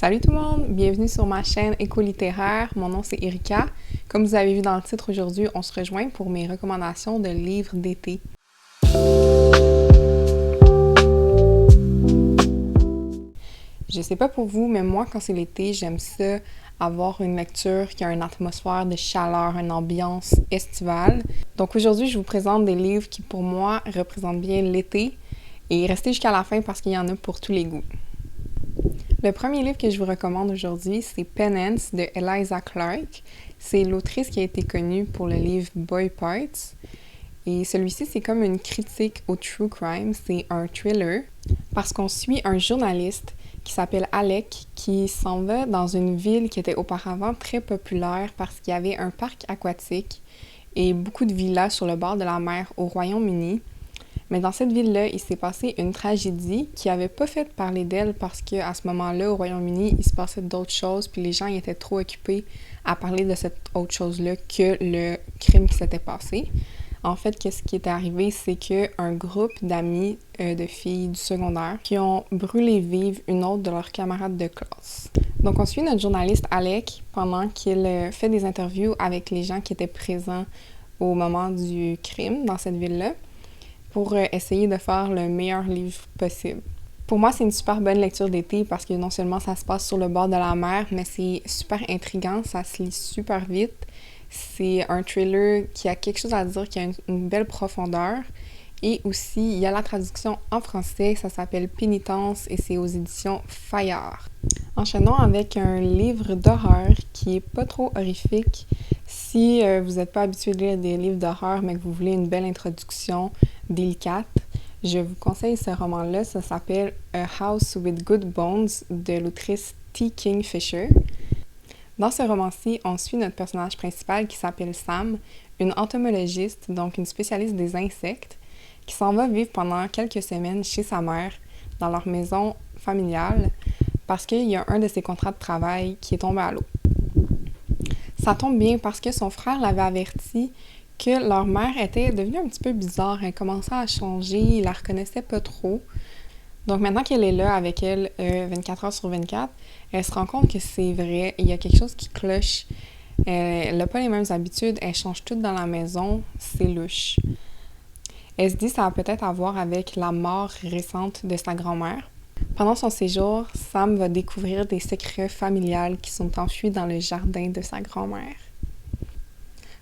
Salut tout le monde, bienvenue sur ma chaîne Éco-littéraire. Mon nom c'est Erika. Comme vous avez vu dans le titre aujourd'hui, on se rejoint pour mes recommandations de livres d'été. Je sais pas pour vous, mais moi quand c'est l'été, j'aime ça avoir une lecture qui a une atmosphère de chaleur, une ambiance estivale. Donc aujourd'hui, je vous présente des livres qui pour moi représentent bien l'été et restez jusqu'à la fin parce qu'il y en a pour tous les goûts. Le premier livre que je vous recommande aujourd'hui, c'est Penance de Eliza Clark. C'est l'autrice qui a été connue pour le livre Boy Parts. Et celui-ci, c'est comme une critique au true crime. C'est un thriller parce qu'on suit un journaliste qui s'appelle Alec qui s'en va dans une ville qui était auparavant très populaire parce qu'il y avait un parc aquatique et beaucoup de villas sur le bord de la mer au Royaume-Uni. Mais dans cette ville-là, il s'est passé une tragédie qui n'avait pas fait parler d'elle parce qu'à ce moment-là, au Royaume-Uni, il se passait d'autres choses, puis les gens étaient trop occupés à parler de cette autre chose-là que le crime qui s'était passé. En fait, qu'est-ce qui était arrivé, c'est qu'un groupe d'amis de filles du secondaire qui ont brûlé vive une autre de leurs camarades de classe. Donc, on suit notre journaliste Alec pendant qu'il fait des interviews avec les gens qui étaient présents au moment du crime dans cette ville-là, pour essayer de faire le meilleur livre possible. Pour moi, c'est une super bonne lecture d'été parce que non seulement ça se passe sur le bord de la mer, mais c'est super intriguant, ça se lit super vite. C'est un thriller qui a quelque chose à dire, qui a une belle profondeur. Et aussi, il y a la traduction en français, ça s'appelle Pénitence et c'est aux éditions Fayard. Enchaînons avec un livre d'horreur qui est pas trop horrifique. Si vous n'êtes pas habitué de lire des livres d'horreur, mais que vous voulez une belle introduction délicate, je vous conseille ce roman-là. Ça s'appelle A House with Good Bones de l'autrice T. Kingfisher. Dans ce roman-ci, on suit notre personnage principal qui s'appelle Sam, une entomologiste, donc une spécialiste des insectes, qui s'en va vivre pendant quelques semaines chez sa mère, dans leur maison familiale, parce qu'il y a un de ses contrats de travail qui est tombé à l'eau. Ça tombe bien parce que son frère l'avait averti que leur mère était devenue un petit peu bizarre, elle commençait à changer, il la reconnaissait pas trop. Donc maintenant qu'elle est là avec elle 24 heures sur 24, elle se rend compte que c'est vrai, il y a quelque chose qui cloche. Elle n'a pas les mêmes habitudes, elle change tout dans la maison, c'est louche. Elle se dit que ça a peut-être à voir avec la mort récente de sa grand-mère. Pendant son séjour, Sam va découvrir des secrets familiales qui sont enfuis dans le jardin de sa grand-mère.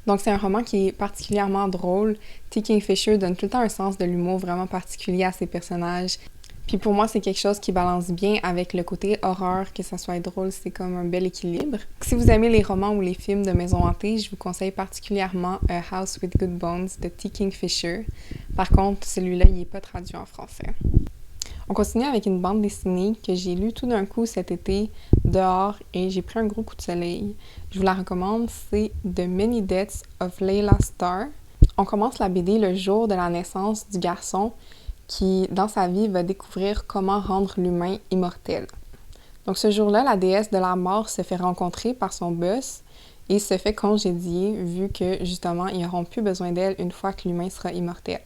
Donc c'est un roman qui est particulièrement drôle. T. Kingfisher donne tout le temps un sens de l'humour vraiment particulier à ses personnages. Puis pour moi, c'est quelque chose qui balance bien avec le côté horreur, que ça soit drôle, c'est comme un bel équilibre. Si vous aimez les romans ou les films de maison hantée, je vous conseille particulièrement A House with Good Bones de T. Kingfisher. Par contre, celui-là, il n'est pas traduit en français. On continue avec une bande dessinée que j'ai lue tout d'un coup cet été, dehors, et j'ai pris un gros coup de soleil. Je vous la recommande, c'est The Many Deaths of Layla Starr. On commence la BD le jour de la naissance du garçon qui, dans sa vie, va découvrir comment rendre l'humain immortel. Donc ce jour-là, la déesse de la mort se fait rencontrer par son boss et se fait congédier vu que, justement, ils n'auront plus besoin d'elle une fois que l'humain sera immortel.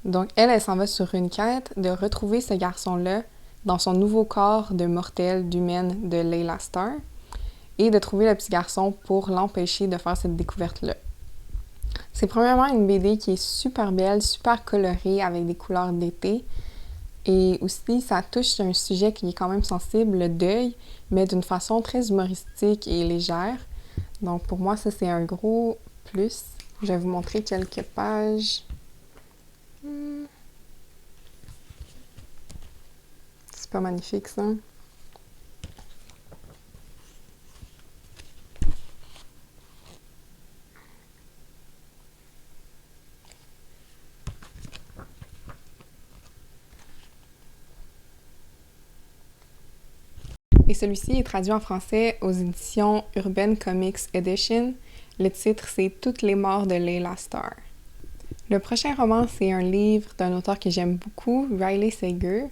Donc elle s'en va sur une quête de retrouver ce garçon-là dans son nouveau corps de mortel, d'humaine de Layla Starr et de trouver le petit garçon pour l'empêcher de faire cette découverte-là. C'est premièrement une BD qui est super belle, super colorée avec des couleurs d'été et aussi ça touche sur un sujet qui est quand même sensible, le deuil, mais d'une façon très humoristique et légère. Donc pour moi, ça c'est un gros plus. Je vais vous montrer quelques pages. C'est pas magnifique ça. Et celui-ci est traduit en français aux éditions Urban Comics Edition. Le titre, c'est Toutes les morts de Layla Starr. Le prochain roman, c'est un livre d'un auteur que j'aime beaucoup, Riley Sager,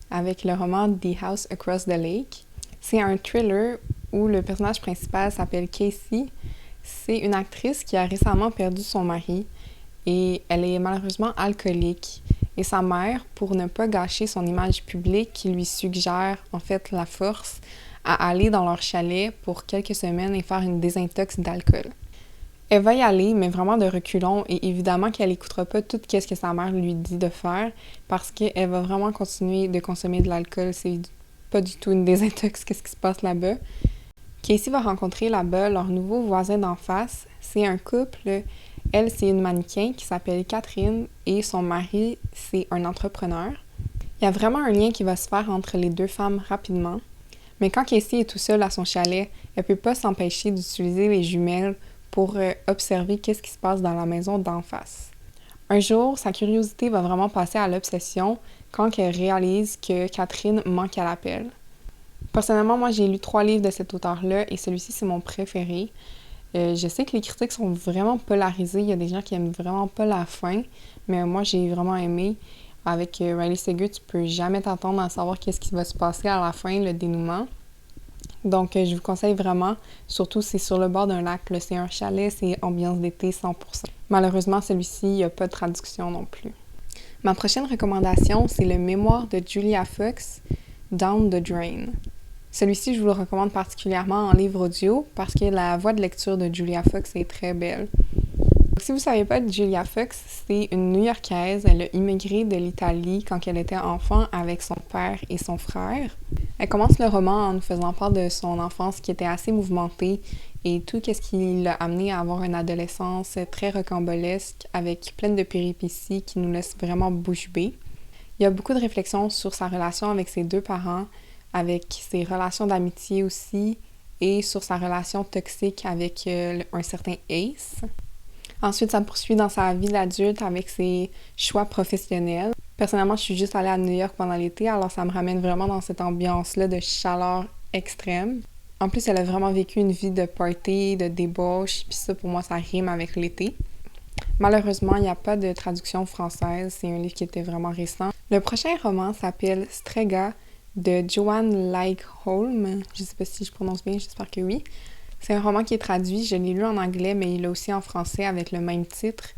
avec le roman The House Across the Lake. C'est un thriller où le personnage principal s'appelle Casey. C'est une actrice qui a récemment perdu son mari et elle est malheureusement alcoolique. Et sa mère, pour ne pas gâcher son image publique, qui lui suggère en fait la force à aller dans leur chalet pour quelques semaines et faire une désintox d'alcool. Elle va y aller, mais vraiment de reculons, et évidemment qu'elle n'écoutera pas tout ce que sa mère lui dit de faire, parce qu'elle va vraiment continuer de consommer de l'alcool. C'est pas du tout une désintox, qu'est-ce qui se passe là-bas. Casey va rencontrer là-bas leur nouveau voisin d'en face. C'est un couple. Elle, c'est une mannequin qui s'appelle Catherine, et son mari, c'est un entrepreneur. Il y a vraiment un lien qui va se faire entre les deux femmes rapidement. Mais quand Casey est tout seul à son chalet, elle peut pas s'empêcher d'utiliser les jumelles pour observer qu'est-ce qui se passe dans la maison d'en face. Un jour, sa curiosité va vraiment passer à l'obsession quand elle réalise que Catherine manque à l'appel. Personnellement, moi, j'ai lu 3 livres de cet auteur-là et celui-ci, c'est mon préféré. Je sais que les critiques sont vraiment polarisées. Il y a des gens qui aiment vraiment pas la fin, mais moi, j'ai vraiment aimé. Avec Riley Sager, tu peux jamais t'attendre à savoir qu'est-ce qui va se passer à la fin, le dénouement. Donc, je vous conseille vraiment, surtout c'est sur le bord d'un lac, là, c'est un chalet, c'est ambiance d'été 100%. Malheureusement, celui-ci, il n'y a pas de traduction non plus. Ma prochaine recommandation, c'est le mémoire de Julia Fox, Down the Drain. Celui-ci, je vous le recommande particulièrement en livre audio parce que la voix de lecture de Julia Fox est très belle. Si vous ne savez pas, Julia Fox, c'est une New-Yorkaise. Elle a immigré de l'Italie quand elle était enfant avec son père et son frère. Elle commence le roman en nous faisant part de son enfance qui était assez mouvementée et tout ce qui l'a amené à avoir une adolescence très rocambolesque avec plein de péripéties qui nous laissent vraiment bouche bée. Il y a beaucoup de réflexions sur sa relation avec ses 2 parents, avec ses relations d'amitié aussi et sur sa relation toxique avec un certain Ace. Ensuite, ça me poursuit dans sa vie d'adulte avec ses choix professionnels. Personnellement, je suis juste allée à New York pendant l'été, alors ça me ramène vraiment dans cette ambiance-là de chaleur extrême. En plus, elle a vraiment vécu une vie de party, de débauche, puis ça, pour moi, ça rime avec l'été. Malheureusement, il n'y a pas de traduction française, c'est un livre qui était vraiment récent. Le prochain roman s'appelle Strega de Joanne Lagerholm. Je ne sais pas si je prononce bien, j'espère que oui. C'est un roman qui est traduit, je l'ai lu en anglais, mais il est aussi en français avec le même titre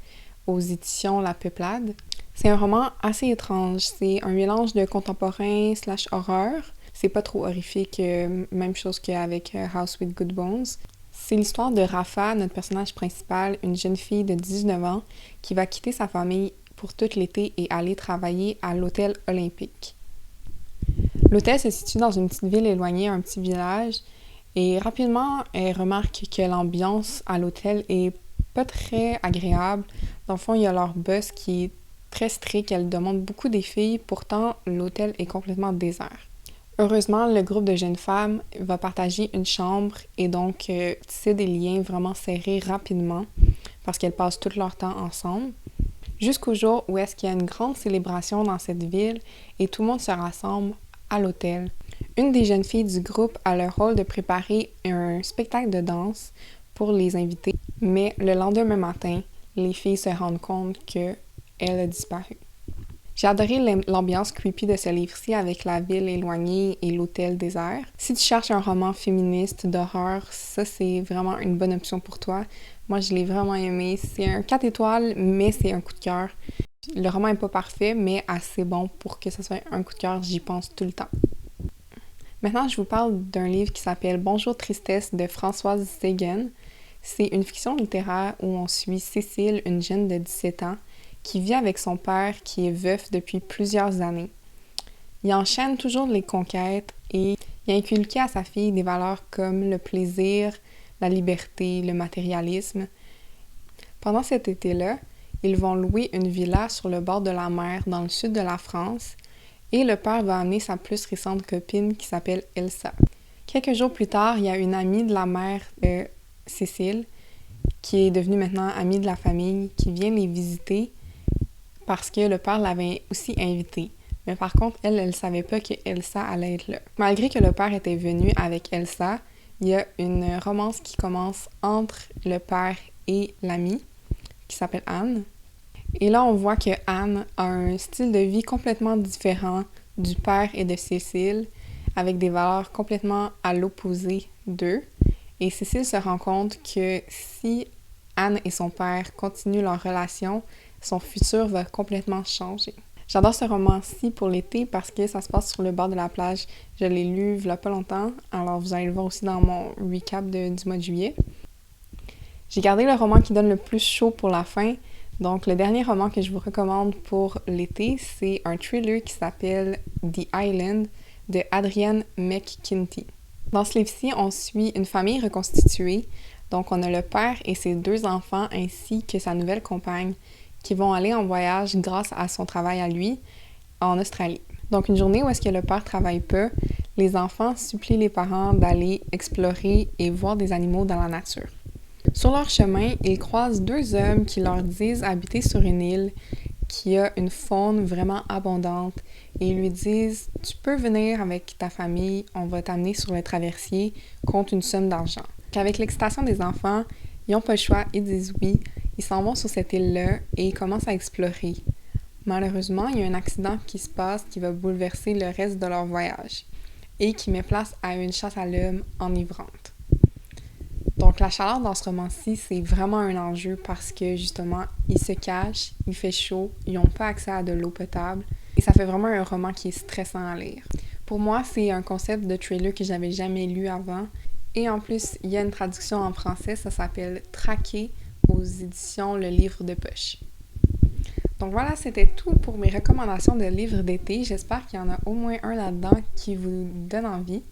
aux éditions La Peuplade. C'est un roman assez étrange, c'est un mélange de contemporain / horreur. C'est pas trop horrifique, même chose qu'avec House with Good Bones. C'est l'histoire de Rafa, notre personnage principal, une jeune fille de 19 ans qui va quitter sa famille pour tout l'été et aller travailler à l'hôtel olympique. L'hôtel se situe dans une petite ville éloignée, un petit village. Et rapidement, elle remarque que l'ambiance à l'hôtel est pas très agréable. Dans le fond, il y a leur boss qui est très strict, elle demande beaucoup des filles, pourtant l'hôtel est complètement désert. Heureusement, le groupe de jeunes femmes va partager une chambre et donc tisser des liens vraiment serrés rapidement parce qu'elles passent tout leur temps ensemble. Jusqu'au jour où est-ce qu'il y a une grande célébration dans cette ville et tout le monde se rassemble à l'hôtel. Une des jeunes filles du groupe a le rôle de préparer un spectacle de danse pour les invités, mais le lendemain matin, les filles se rendent compte qu'elle a disparu. J'ai adoré l'ambiance creepy de ce livre-ci avec la ville éloignée et l'hôtel désert. Si tu cherches un roman féministe d'horreur, ça c'est vraiment une bonne option pour toi. Moi je l'ai vraiment aimé. C'est un 4 étoiles, mais c'est un coup de cœur. Le roman n'est pas parfait, mais assez bon pour que ce soit un coup de cœur, j'y pense tout le temps. Maintenant, je vous parle d'un livre qui s'appelle Bonjour Tristesse de Françoise Séguin. C'est une fiction littéraire où on suit Cécile, une jeune de 17 ans, qui vit avec son père qui est veuf depuis plusieurs années. Il enchaîne toujours les conquêtes et il inculque à sa fille des valeurs comme le plaisir, la liberté, le matérialisme. Pendant cet été-là, ils vont louer une villa sur le bord de la mer dans le sud de la France et le père va amener sa plus récente copine qui s'appelle Elsa. Quelques jours plus tard, il y a une amie de la mère de Cécile qui est devenue maintenant amie de la famille qui vient les visiter parce que le père l'avait aussi invitée. Mais par contre, elle ne savait pas que Elsa allait être là. Malgré que le père était venu avec Elsa, il y a une romance qui commence entre le père et l'amie qui s'appelle Anne. Et là, on voit que Anne a un style de vie complètement différent du père et de Cécile, avec des valeurs complètement à l'opposé d'eux. Et Cécile se rend compte que si Anne et son père continuent leur relation, son futur va complètement changer. J'adore ce roman-ci pour l'été parce que ça se passe sur le bord de la plage. Je l'ai lu il y a pas longtemps, alors vous allez le voir aussi dans mon recap du mois de juillet. J'ai gardé le roman qui donne le plus chaud pour la fin. Donc, le dernier roman que je vous recommande pour l'été, c'est un thriller qui s'appelle The Island de Adrienne McKinty. Dans ce livre-ci, on suit une famille reconstituée. Donc, on a le père et ses 2 enfants ainsi que sa nouvelle compagne qui vont aller en voyage grâce à son travail à lui en Australie. Donc, une journée où est-ce que le père travaille pas, les enfants supplient les parents d'aller explorer et voir des animaux dans la nature. Sur leur chemin, ils croisent 2 hommes qui leur disent habiter sur une île qui a une faune vraiment abondante et ils lui disent « Tu peux venir avec ta famille, on va t'amener sur le traversier contre une somme d'argent. » Avec l'excitation des enfants, ils n'ont pas le choix, ils disent oui, ils s'en vont sur cette île-là et ils commencent à explorer. Malheureusement, il y a un accident qui se passe qui va bouleverser le reste de leur voyage et qui met place à une chasse à l'homme enivrante. Donc, la chaleur dans ce roman-ci, c'est vraiment un enjeu parce que, justement, ils se cachent, il fait chaud, ils n'ont pas accès à de l'eau potable et ça fait vraiment un roman qui est stressant à lire. Pour moi, c'est un concept de thriller que j'avais jamais lu avant et en plus, il y a une traduction en français, ça s'appelle « Traqué » aux éditions Le Livre de Poche. Donc voilà, c'était tout pour mes recommandations de livres d'été. J'espère qu'il y en a au moins un là-dedans qui vous donne envie.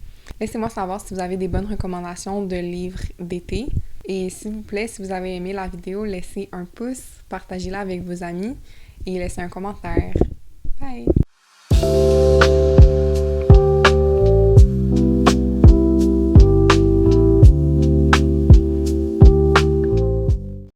Laissez-moi savoir si vous avez des bonnes recommandations de livres d'été. Et s'il vous plaît, si vous avez aimé la vidéo, laissez un pouce, partagez-la avec vos amis et laissez un commentaire. Bye!